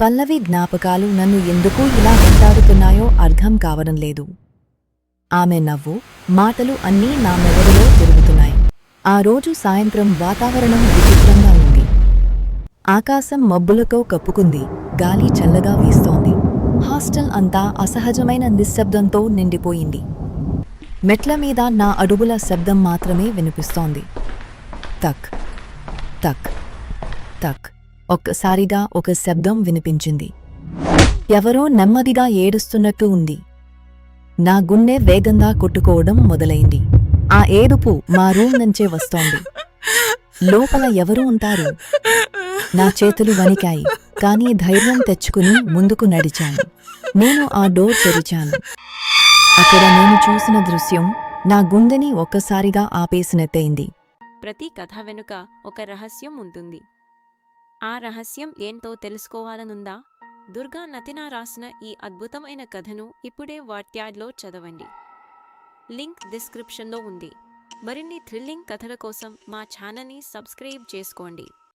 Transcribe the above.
పల్లవి జ్ఞాపకాలు నన్ను ఎందుకు ఇలా వెంటాడుతున్నాయో అర్థం కావడం లేదు. ఆమె నవ్వు, మాటలు అన్నీ నా మెదడులో తిరుగుతున్నాయి. ఆ రోజు సాయంత్రం వాతావరణం విచిత్రంగా ఉంది. ఆకాశం మబ్బులతో కప్పుకుంది, గాలి చల్లగా వీస్తోంది. హాస్టల్ అంతా అసహజమైన నిశ్శబ్దంతో నిండిపోయింది. మెట్ల మీద నా అడుగుల శబ్దం మాత్రమే వినిపిస్తోంది. తక్ తక్ తక్. ఒక్కసారిగా ఒక శబ్దం వినిపించింది. ఎవరో నెమ్మదిగా ఏడుస్తున్నట్టు ఉంది. నా గుండె వేగంగా కొట్టుకోవడం మొదలైంది. ఆ ఏడుపు మా రూమ్ నుంచే వస్తోంది. లోపల ఎవరు ఉంటారు? నా చేతులు వణికాయి, కానీ ధైర్యం తెచ్చుకుని ముందుకు నడిచాను. నేను ఆ డోర్ తెరిచాను. అక్కడ నేను చూసిన దృశ్యం నా గుండెని ఒక్కసారిగా ఆపేసినట్టయింది. ప్రతి కథ వెనుక ఒక రహస్యం ఉంటుంది. ఆ రహస్యం ఏంటో తెలుసుకోవాలనుందా? దుర్గా నతినా రాసిన ఈ అద్భుతమైన కథను ఇప్పుడే వాట్యాడ్లో చదవండి. లింక్ డిస్క్రిప్షన్లో ఉంది. మరిన్ని థ్రిల్లింగ్ కథల కోసం మా ఛానల్ని సబ్స్క్రైబ్ చేసుకోండి.